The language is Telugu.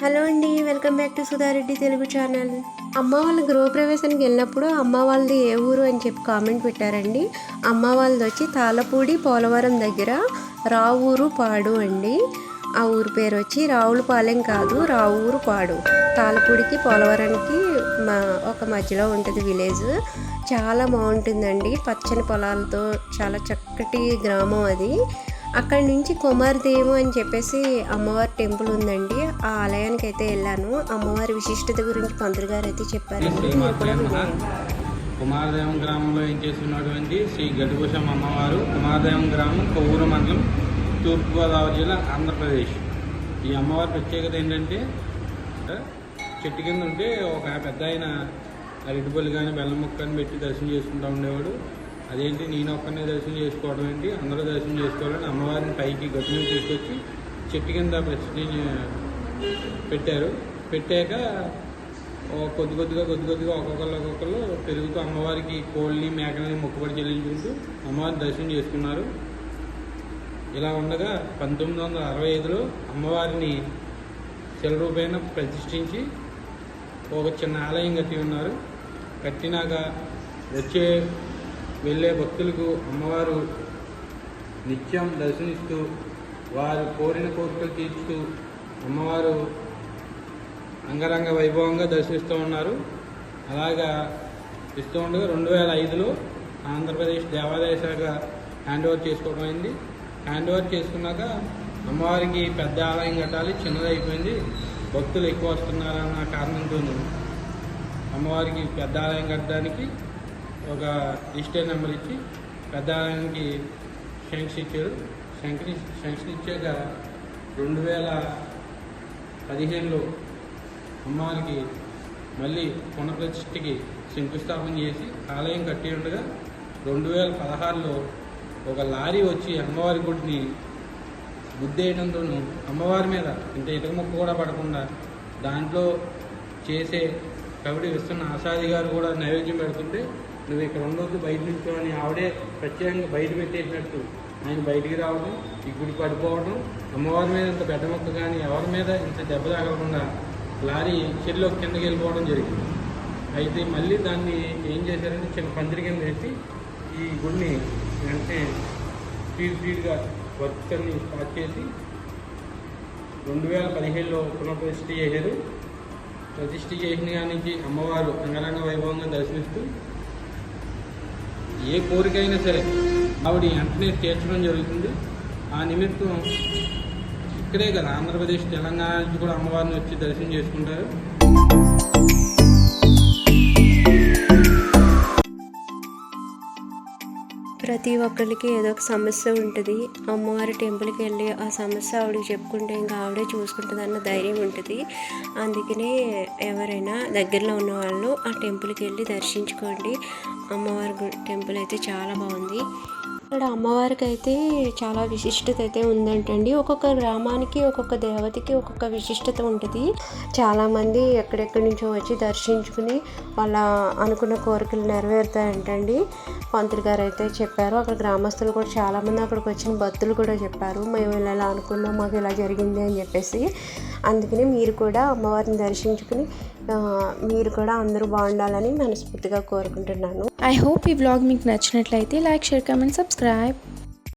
హలో అండి, welcome back to Sudha Reddy Telugu channel. అమ్మ వాళ్ళ గృహప్రవేశానికి వెళ్ళినప్పుడు అమ్మ వాళ్ళది ఏ ఊరు అని చెప్పి కామెంట్ పెట్టారండి. అమ్మ వాళ్ళది వచ్చి తాళపూడి పోలవరం దగ్గర రావూరు పాడు అండి. ఆ ఊరు పేరు వచ్చి రావులపాలెం కాదు, రావూరు పాడు. తాళపూడికి పోలవరానికి ఒక మధ్యలో ఉంటుంది విలేజ్. చాలా బాగుంటుందండి, పచ్చని పొలాలతో చాలా చక్కటి గ్రామం అది. అక్కడి నుంచి కుమారదేవు అని చెప్పేసి అమ్మవారి టెంపుల్ ఉందండి. ఆ ఆలయానికి అయితే వెళ్ళాను. అమ్మవారి విశిష్టత గురించి పంతులు గారు అయితే చెప్పారు. కుమారదేవం గ్రామంలో ఏం చేస్తున్నటువంటి శ్రీ గడ్డిభూషమ్మ అమ్మవారు, కుమారదేవం గ్రామం, కొవ్వూరు మండలం, తూర్పుగోదావరి జిల్లా, ఆంధ్రప్రదేశ్. ఈ అమ్మవారి ప్రత్యేకత ఏంటంటే, చెట్టు కింద ఉంటే ఒక పెద్ద ఆయన అరటిపల్లి కానీ బెల్లం ముక్క కానీ పెట్టి దర్శనం చేసుకుంటూ ఉండేవాడు. అదేంటి నేను ఒక్కనే దర్శనం చేసుకోవడం ఏంటి, అందరూ దర్శనం చేసుకోవాలని అమ్మవారిని పైకి గట్టు మీద తీసుకొచ్చి చెట్టు కింద పెట్టారు. పెట్టాక కొద్ది కొద్దిగా ఒక్కొక్కరు పెరుగుతూ అమ్మవారికి కోళ్ళని మేకలని మొక్కుబడి చెల్లించుకుంటూ అమ్మవారిని దర్శనం చేసుకున్నారు. ఇలా ఉండగా 1965లో అమ్మవారిని శిలరూపేణ ప్రతిష్ఠించి ఒక చిన్న ఆలయం కట్టి ఉన్నారు. కట్టినాక వెళ్ళే భక్తులకు అమ్మవారు నిత్యం దర్శనిస్తూ వారు కోరిన కోరికలు తీర్చుతూ అమ్మవారు అంగరంగ వైభవంగా దర్శిస్తూ ఉన్నారు. అలాగా ఇస్తూ ఉండగా 2005లో ఆంధ్రప్రదేశ్ దేవాదాయ శాఖ హ్యాండ్ ఓవర్ చేసుకోవడం అయింది. హ్యాండ్ ఓవర్ చేసుకున్నాక అమ్మవారికి పెద్ద ఆలయం కట్టాలి, చిన్నది అయిపోయింది, భక్తులు ఎక్కువ వస్తున్నారన్న కారణంతో అమ్మవారికి పెద్ద ఆలయం కట్టడానికి ఒక రిజిస్టర్ నెంబర్ ఇచ్చి పెద్ద ఆలయానికి శాంక్షన్ ఇచ్చారు. శాంక్షన్ ఇచ్చాక 2015లో అమ్మవారికి మళ్ళీ పునఃప్రతిష్ఠకి శంకుస్థాపన చేసి ఆలయం కట్టి ఉండగా 2016లో ఒక లారీ వచ్చి అమ్మవారి గుడిని గుద్దేయడంతో అమ్మవారి మీద ఇంత ఇటుక ముక్క కూడా పడకుండా దాంట్లో చేసే కబడ్డీ విస్తున్న ఆసాది గారు కూడా నైవేద్యం పెడుతుంటే, నువ్వు ఇక్కడ ఉండొద్దు, బయట నుంచో అని ఆవిడే ప్రత్యేకంగా బయట పెట్టేసినట్టు ఆయన బయటికి రావడం, ఈ గుడి పడిపోవడం, అమ్మవారి మీద ఇంత బెడ్డ మొక్క కానీ ఎవరి మీద ఇంత దెబ్బ తగలకుండా లారీ చెల్లో కిందకి వెళ్ళిపోవడం జరిగింది. అయితే మళ్ళీ దాన్ని ఏం చేశారంటే చిన్న పందిరి కింద పెట్టి ఈ గుడిని వెంటనే స్పీడ్గా వర్క్స్ అన్ని స్టార్ట్ చేసి 2015లో పునఃప్రతిష్ఠ చేశారు. ప్రతిష్ఠ చేసిన కాడి నుంచి అమ్మవారు అంగరంగ వైభవంగా దర్శనిస్తూ ఏ కోరికైనా సరే ఆవిడ వెంటనే తీర్చడం జరుగుతుంది. ఆ నిమిత్తం ఇక్కడే కదా ఆంధ్రప్రదేశ్, తెలంగాణ నుంచి కూడా అమ్మవారిని వచ్చి దర్శనం చేసుకుంటారు. ప్రతి ఒక్కరికి ఏదో ఒక సమస్య ఉంటుంది. అమ్మవారి టెంపుల్కి వెళ్ళి ఆ సమస్య ఆవిడకి చెప్పుకుంటే ఇంకా ఆవిడే చూసుకుంటుంది అన్న ధైర్యం ఉంటుంది. అందుకనే ఎవరైనా దగ్గరలో ఉన్న వాళ్ళు ఆ టెంపుల్కి వెళ్ళి దర్శించుకోండి. అమ్మవారి టెంపుల్ అయితే చాలా బాగుంది. ఇక్కడ అమ్మవారికి అయితే చాలా విశిష్టత అయితే ఉందంటండి. ఒక్కొక్క గ్రామానికి ఒక్కొక్క దేవతకి ఒక్కొక్క విశిష్టత ఉంటుంది. చాలామంది ఎక్కడెక్కడి నుంచో వచ్చి దర్శించుకుని వాళ్ళ అనుకున్న కోరికలు నెరవేరుతాయంటండి. పంతులు గారు అయితే చెప్పారు. అక్కడ గ్రామస్తులు కూడా చాలామంది అక్కడికి వచ్చిన భక్తులు కూడా చెప్పారు, మేము ఇలా అనుకున్నాం, మాకు ఇలా జరిగింది అని చెప్పేసి. అందుకని మీరు కూడా అమ్మవారిని దర్శించుకుని మీరు కూడా అందరూ బాగుండాలని మనస్ఫూర్తిగా కోరుకుంటున్నాను. ఐ హోప్ ఈ వ్లాగ్ మీకు నచ్చినట్లయితే లైక్, షేర్, కామెంట్, సబ్స్క్రైబ్.